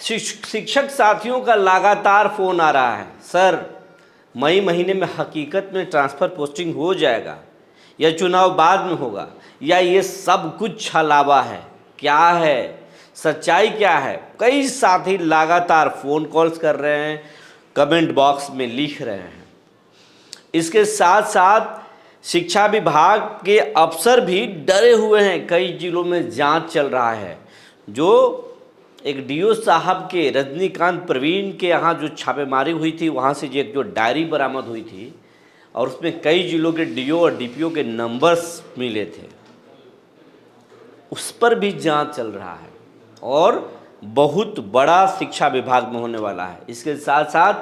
शिक्षक साथियों का लगातार फोन आ रहा है, सर मई महीने में हकीकत में ट्रांसफ़र पोस्टिंग हो जाएगा या चुनाव बाद में होगा, या ये सब कुछ छलावा है, क्या है सच्चाई, क्या है। कई साथी लगातार फ़ोन कॉल्स कर रहे हैं, कमेंट बॉक्स में लिख रहे हैं। इसके साथ साथ शिक्षा विभाग के अफसर भी डरे हुए हैं। कई जिलों में जांच चल रहा है। जो एक डीओ साहब के रजनीकांत प्रवीण के यहाँ जो छापेमारी हुई थी, वहाँ से जो डायरी बरामद हुई थी और उसमें कई जिलों के डीओ और डीपीओ के नंबर्स मिले थे, उस पर भी जांच चल रहा है और बहुत बड़ा शिक्षा विभाग में होने वाला है। इसके साथ साथ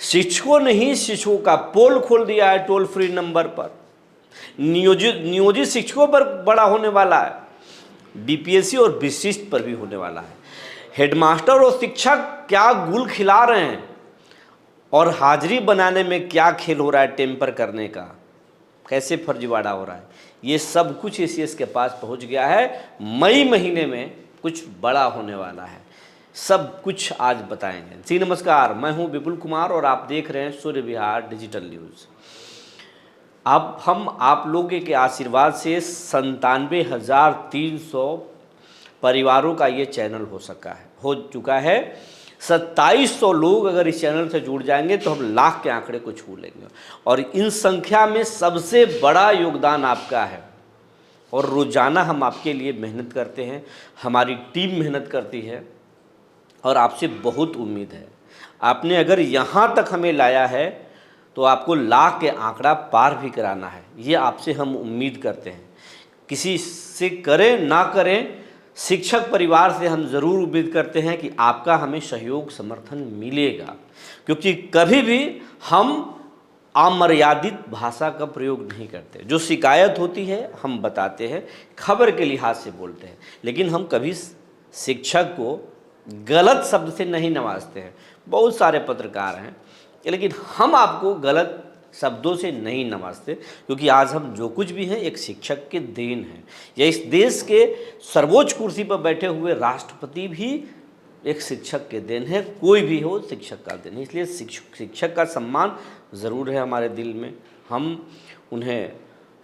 शिक्षकों ने ही शिक्षकों का पोल खोल दिया है टोल फ्री नंबर पर। नियोजित शिक्षकों पर बड़ा होने वाला है, बीपीएससी और विशिष्ट पर भी होने वाला है। हेडमास्टर और शिक्षक क्या गुल खिला रहे हैं और हाजिरी बनाने में क्या खेल हो रहा है, टेम्पर करने का कैसे फर्जीवाड़ा हो रहा है, ये सब कुछ एसीएस के पास पहुंच गया है। मई महीने में कुछ बड़ा होने वाला है, सब कुछ आज बताएंगे। जी नमस्कार, मैं हूं विपुल कुमार और आप देख रहे हैं सूर्य विहार डिजिटल न्यूज़। अब हम आप लोगों के आशीर्वाद से 97,300 परिवारों का ये चैनल हो चुका है। 2700 लोग अगर इस चैनल से जुड़ जाएंगे तो हम लाख के आंकड़े को छू लेंगे और इन संख्या में सबसे बड़ा योगदान आपका है। और रोज़ाना हम आपके लिए मेहनत करते हैं, हमारी टीम मेहनत करती है और आपसे बहुत उम्मीद है। आपने अगर यहाँ तक हमें लाया है तो आपको लाख के आंकड़ा पार भी कराना है, ये आपसे हम उम्मीद करते हैं। किसी से करें ना करें, शिक्षक परिवार से हम ज़रूर उम्मीद करते हैं कि आपका हमें सहयोग समर्थन मिलेगा, क्योंकि कभी भी हम अमर्यादित भाषा का प्रयोग नहीं करते। जो शिकायत होती है हम बताते हैं, खबर के लिहाज से बोलते हैं, लेकिन हम कभी शिक्षक को गलत शब्द से नहीं नवाजते हैं। बहुत सारे पत्रकार हैं, लेकिन हम आपको गलत शब्दों से नहीं नवाजते, क्योंकि आज हम जो कुछ भी हैं एक शिक्षक के देन हैं। या इस देश के सर्वोच्च कुर्सी पर बैठे हुए राष्ट्रपति भी एक शिक्षक के देन है। कोई भी हो, शिक्षक का देन है। इसलिए शिक्षक का सम्मान ज़रूर है हमारे दिल में, हम उन्हें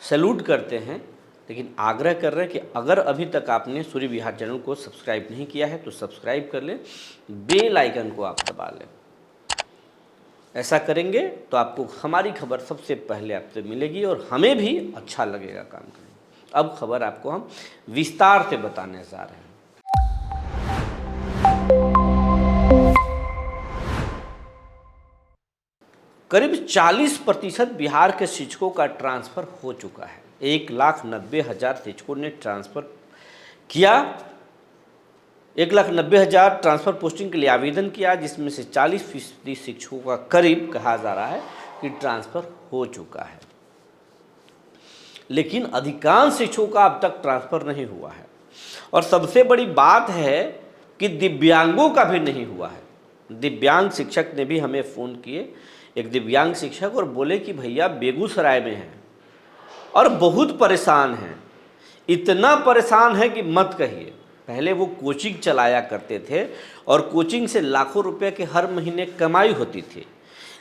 सैल्यूट करते हैं। लेकिन आग्रह कर रहे हैं कि अगर अभी तक आपने सूर्य विहार चैनल को सब्सक्राइब नहीं किया है तो सब्सक्राइब कर लें, बेल आइकन को आप दबा लें। ऐसा करेंगे तो आपको हमारी खबर सबसे पहले आपसे मिलेगी और हमें भी अच्छा लगेगा काम करने। अब खबर आपको हम विस्तार से बताने जा रहे हैं। करीब 40% बिहार के शिक्षकों का ट्रांसफ़र हो चुका है। 1,90,000 शिक्षकों ने ट्रांसफ़र किया, 1,90,000 ट्रांसफ़र पोस्टिंग के लिए आवेदन किया, जिसमें से 40% शिक्षकों का करीब कहा जा रहा है कि ट्रांसफ़र हो चुका है। लेकिन अधिकांश शिक्षकों का अब तक ट्रांसफ़र नहीं हुआ है और सबसे बड़ी बात है कि दिव्यांगों का भी नहीं हुआ है। दिव्यांग शिक्षक ने भी हमें फ़ोन किए, एक दिव्यांग शिक्षक, और बोले कि भैया बेगूसराय में हैं और बहुत परेशान हैं। इतना परेशान है कि मत कहिए। पहले वो कोचिंग चलाया करते थे और कोचिंग से लाखों रुपए के हर महीने कमाई होती थी,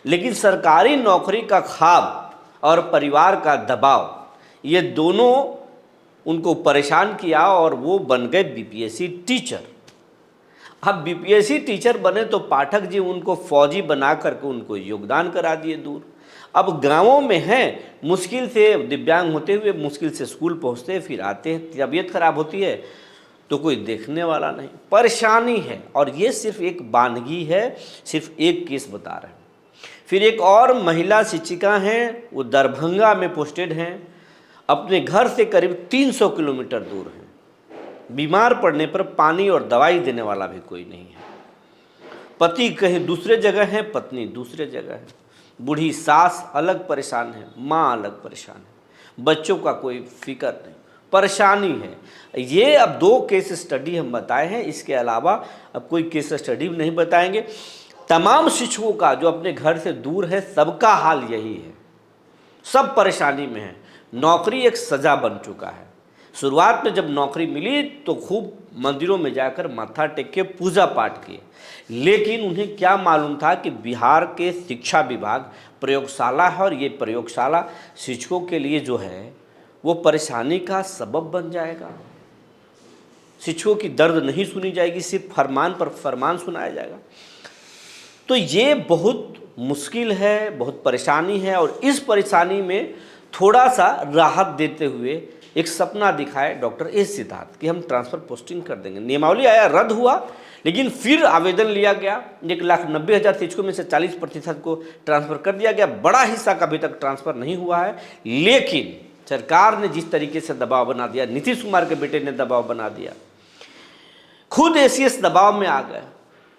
लेकिन सरकारी नौकरी का ख्वाब और परिवार का दबाव, ये दोनों उनको परेशान किया और वो बन गए बीपीएससी टीचर। अब बीपीएससी टीचर बने तो पाठक जी उनको फौजी बना करके उनको योगदान करा दिए दूर। अब गांवों में हैं, मुश्किल से दिव्यांग होते हुए मुश्किल से स्कूल पहुंचते हैं, फिर आते हैं, तबीयत खराब होती है तो कोई देखने वाला नहीं, परेशानी है। और ये सिर्फ एक वानगी है, सिर्फ एक केस बता रहे हैं। फिर एक और महिला शिक्षिका हैं, वो दरभंगा में पोस्टेड हैं, अपने घर से करीब 300 किलोमीटर दूर हैं। बीमार पड़ने पर पानी और दवाई देने वाला भी कोई नहीं है। पति कहीं दूसरे जगह है, पत्नी दूसरे जगह है, बूढ़ी सास अलग परेशान है, माँ अलग परेशान है, बच्चों का कोई फिक्र नहीं, परेशानी है। ये अब 2 केस स्टडी हम बताए हैं, इसके अलावा अब कोई केस स्टडी नहीं बताएंगे। तमाम शिक्षकों का जो अपने घर से दूर है, सबका हाल यही है, सब परेशानी में है। नौकरी एक सज़ा बन चुका है, शुरुआत में जब नौकरी मिली तो खूब मंदिरों में जाकर माथा टेक के पूजा पाठ किए, लेकिन उन्हें क्या मालूम था कि बिहार के शिक्षा विभाग प्रयोगशाला है और ये प्रयोगशाला शिक्षकों के लिए जो है वो परेशानी का सबब बन जाएगा। शिक्षकों की दर्द नहीं सुनी जाएगी, सिर्फ फरमान पर फरमान सुनाया जाएगा। तो ये बहुत मुश्किल है, बहुत परेशानी है। और इस परेशानी में थोड़ा सा राहत देते हुए एक सपना दिखाए डॉक्टर एस सिद्धार्थ कि हम ट्रांसफ़र पोस्टिंग कर देंगे। नियमावली आया, रद्द हुआ, लेकिन फिर आवेदन लिया गया। 1,90,000 शिक्षकों में से 40% को ट्रांसफ़र कर दिया गया। बड़ा हिस्सा का अभी तक ट्रांसफ़र नहीं हुआ है, लेकिन सरकार ने जिस तरीके से दबाव बना दिया, नीतीश कुमार के बेटे ने दबाव बना दिया, खुद एसीएस दबाव में आ गए।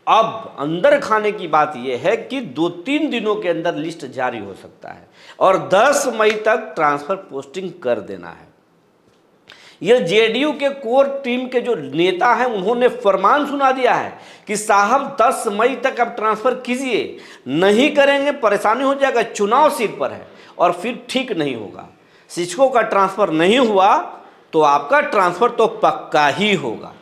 अब अंदर खाने की बात यह है कि 2-3 दिनों के अंदर लिस्ट जारी हो सकता है और 10 मई तक ट्रांसफ़र पोस्टिंग कर देना है। यह जेडीयू के कोर टीम के जो नेता हैं उन्होंने फरमान सुना दिया है कि साहब 10 मई तक अब ट्रांसफ़र कीजिए, नहीं करेंगे परेशानी हो जाएगा, चुनाव सिर पर है और फिर ठीक नहीं होगा। शिक्षकों का ट्रांसफ़र नहीं हुआ तो आपका ट्रांसफ़र तो पक्का ही होगा।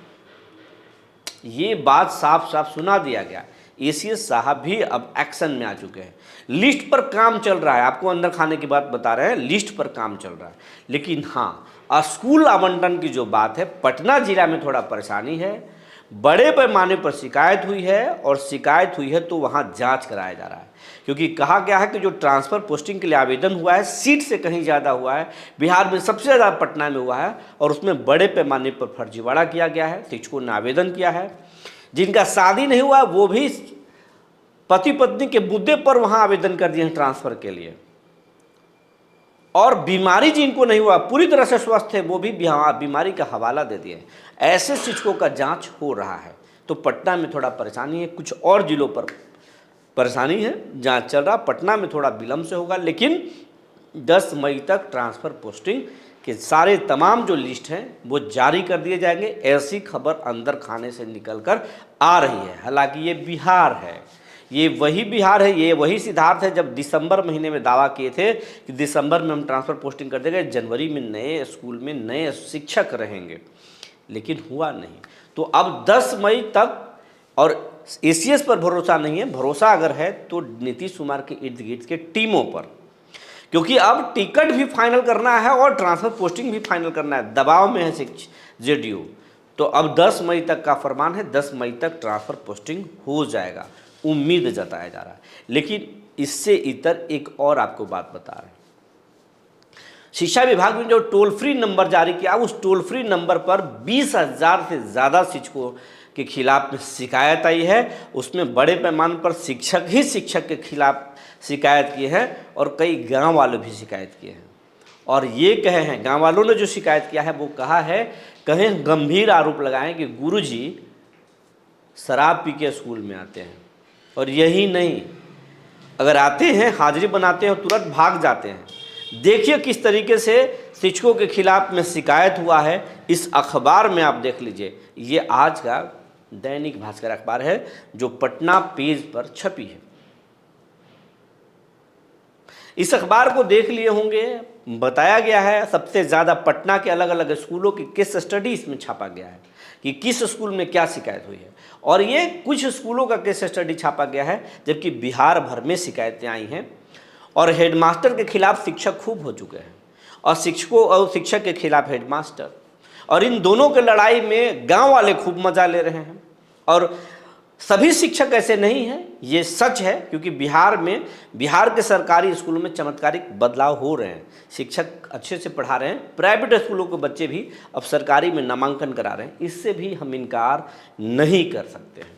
ये बात साफ साफ सुना दिया गया। एसीएस साहब भी अब एक्शन में आ चुके हैं। लिस्ट पर काम चल रहा है, आपको अंदर खाने की बात बता रहे हैं, लिस्ट पर काम चल रहा है। लेकिन हाँ, स्कूल आवंटन की जो बात है, पटना जिला में थोड़ा परेशानी है। बड़े पैमाने पर शिकायत हुई है और शिकायत हुई है तो वहाँ जांच कराया जा रहा है, क्योंकि कहा गया है कि जो ट्रांसफ़र पोस्टिंग के लिए आवेदन हुआ है सीट से कहीं ज़्यादा हुआ है। बिहार में सबसे ज़्यादा पटना में हुआ है और उसमें बड़े पैमाने पर फर्जीवाड़ा किया गया है। शिक्षकों ने आवेदन किया है, जिनका शादी नहीं हुआ वो भी पति पत्नी के मुद्दे पर वहाँ आवेदन कर दिए हैं ट्रांसफ़र के लिए, और बीमारी जिनको नहीं हुआ, पूरी तरह से स्वस्थ है, वो भी बीमारी का हवाला दे दिए। ऐसे शिक्षकों का जांच हो रहा है। तो पटना में थोड़ा परेशानी है, कुछ और जिलों पर परेशानी है, जांच चल रहा। पटना में थोड़ा विलम्ब से होगा, लेकिन 10 मई तक ट्रांसफ़र पोस्टिंग के सारे तमाम जो लिस्ट हैं वो जारी कर दिए जाएंगे। ऐसी खबर अंदर खाने से निकल कर आ रही है। हालांकि ये बिहार है, ये वही बिहार है, ये वही सिद्धार्थ है जब दिसंबर महीने में दावा किए थे कि दिसंबर में हम ट्रांसफ़र पोस्टिंग कर देंगे, जनवरी में नए स्कूल में नए शिक्षक रहेंगे, लेकिन हुआ नहीं। तो अब 10 मई तक, और एसीएस पर भरोसा नहीं है, भरोसा अगर है तो नीतीश कुमार के इर्द गिर्द के टीमों पर, क्योंकि अब टिकट भी फाइनल करना है और ट्रांसफ़र पोस्टिंग भी फाइनल करना है। दबाव में है जेडीयू। तो अब 10 मई तक का फरमान है, 10 मई तक ट्रांसफ़र पोस्टिंग हो जाएगा, उम्मीद जताया जा रहा है। लेकिन इससे इतर एक और आपको बात बता रहे हैं, शिक्षा विभाग ने जो टोल फ्री नंबर जारी किया, उस टोल फ्री नंबर पर 20,000 से ज़्यादा शिक्षकों के खिलाफ में शिकायत आई है। उसमें बड़े पैमाने पर शिक्षक ही शिक्षक के खिलाफ शिकायत की है और कई गांव वालों भी शिकायत किए हैं। और ये कहे हैं, गांव वालों ने जो शिकायत किया है वो कहा है, कहें गंभीर आरोप लगाएं कि गुरुजी शराब पी के स्कूल में आते हैं, और यही नहीं, अगर आते हैं हाजिरी बनाते हैं और तुरंत भाग जाते हैं। देखिए किस तरीके से शिक्षकों के खिलाफ में शिकायत हुआ है। इस अखबार में आप देख लीजिए, ये आज का दैनिक भास्कर अखबार है जो पटना पेज पर छपी है। इस अखबार को देख लिए होंगे, बताया गया है सबसे ज़्यादा पटना के अलग अलग स्कूलों की केस स्टडी इसमें छापा गया है कि किस स्कूल में क्या शिकायत हुई है। और ये कुछ स्कूलों का केस स्टडी छापा गया है, जबकि बिहार भर में शिकायतें आई हैं और हेडमास्टर के खिलाफ शिक्षक खूब हो चुके हैं और शिक्षकों और शिक्षक के खिलाफ हेडमास्टर, और इन दोनों के लड़ाई में गांव वाले खूब मजा ले रहे हैं। और सभी शिक्षक ऐसे नहीं हैं, ये सच है, क्योंकि बिहार के सरकारी स्कूलों में चमत्कारिक बदलाव हो रहे हैं। शिक्षक अच्छे से पढ़ा रहे हैं, प्राइवेट स्कूलों के बच्चे भी अब सरकारी में नामांकन करा रहे हैं, इससे भी हम इनकार नहीं कर सकते हैं।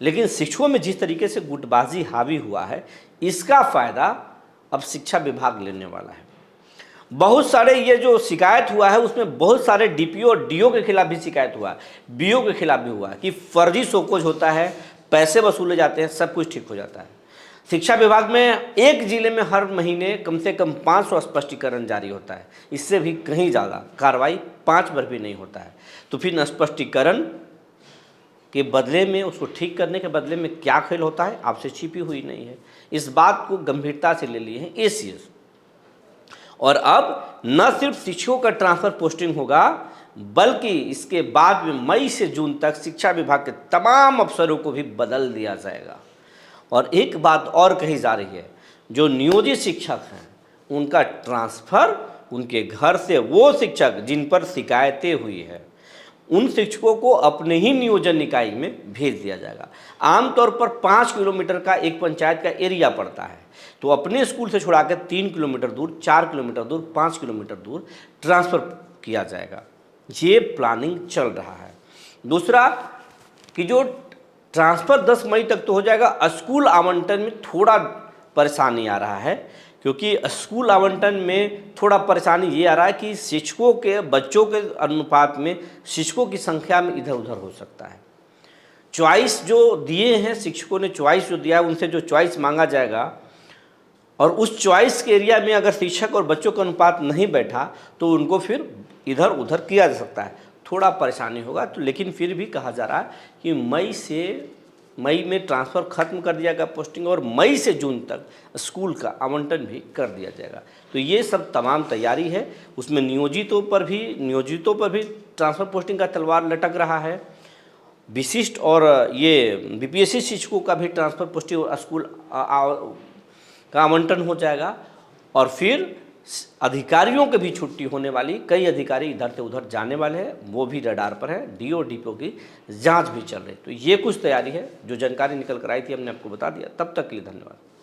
लेकिन शिक्षकों में जिस तरीके से गुटबाजी हावी हुआ है, इसका फ़ायदा अब शिक्षा विभाग लेने वाला है। बहुत सारे ये जो शिकायत हुआ है उसमें बहुत सारे डीपीओ और डीओ के खिलाफ भी शिकायत हुआ है, बीओ के खिलाफ भी हुआ है कि फर्जी शोकॉज होता है, पैसे वसूले जाते हैं, सब कुछ ठीक हो जाता है। शिक्षा विभाग में एक जिले में हर महीने कम से कम 500 स्पष्टीकरण जारी होता है, इससे भी कहीं ज़्यादा कार्रवाई 5 बार भी नहीं होता है। तो फिर स्पष्टीकरण के बदले में, उसको ठीक करने के बदले में क्या खेल होता है, आपसे छिपी हुई नहीं है। इस बात को गंभीरता से ले लिए हैं एसीएस, और अब न सिर्फ शिक्षकों का ट्रांसफ़र पोस्टिंग होगा, बल्कि इसके बाद में मई से जून तक शिक्षा विभाग के तमाम अफसरों को भी बदल दिया जाएगा। और एक बात और कही जा रही है, जो नियोजित शिक्षक हैं उनका ट्रांसफ़र उनके घर से वो शिक्षक जिन पर शिकायतें हुई है उन शिक्षकों को अपने ही नियोजन इकाई में भेज दिया जाएगा। आमतौर पर 5 किलोमीटर का एक पंचायत का एरिया पड़ता है, तो अपने स्कूल से छुड़ा कर 3 किलोमीटर दूर, 4 किलोमीटर दूर, 5 किलोमीटर दूर ट्रांसफ़र किया जाएगा। ये प्लानिंग चल रहा है। दूसरा कि जो ट्रांसफ़र 10 मई तक तो हो जाएगा, स्कूल आवंटन में थोड़ा परेशानी आ रहा है, क्योंकि स्कूल आवंटन में थोड़ा परेशानी ये आ रहा है कि शिक्षकों के बच्चों के अनुपात में शिक्षकों की संख्या में इधर उधर हो सकता है। चॉइस जो दिए हैं शिक्षकों ने, चॉइस जो दिया है, उनसे जो चॉइस मांगा जाएगा और उस चॉइस के एरिया में अगर शिक्षक और बच्चों का अनुपात नहीं बैठा तो उनको फिर इधर उधर किया जा सकता है, थोड़ा परेशानी होगा। तो लेकिन फिर भी कहा जा रहा है कि मई में ट्रांसफ़र खत्म कर दिया गया पोस्टिंग, और मई से जून तक स्कूल का आवंटन भी कर दिया जाएगा। तो ये सब तमाम तैयारी है। उसमें नियोजितों पर भी ट्रांसफ़र पोस्टिंग का तलवार लटक रहा है। विशिष्ट और ये बीपीएससी शिक्षकों का भी ट्रांसफ़र पोस्टिंग और स्कूल का आवंटन हो जाएगा, और फिर अधिकारियों की भी छुट्टी होने वाली। कई अधिकारी इधर से उधर जाने वाले हैं, वो भी रडार पर है। डीओ डिपो की जांच भी चल रही है। तो ये कुछ तैयारी है, जो जानकारी निकल कर आई थी हमने आपको बता दिया। तब तक के लिए धन्यवाद।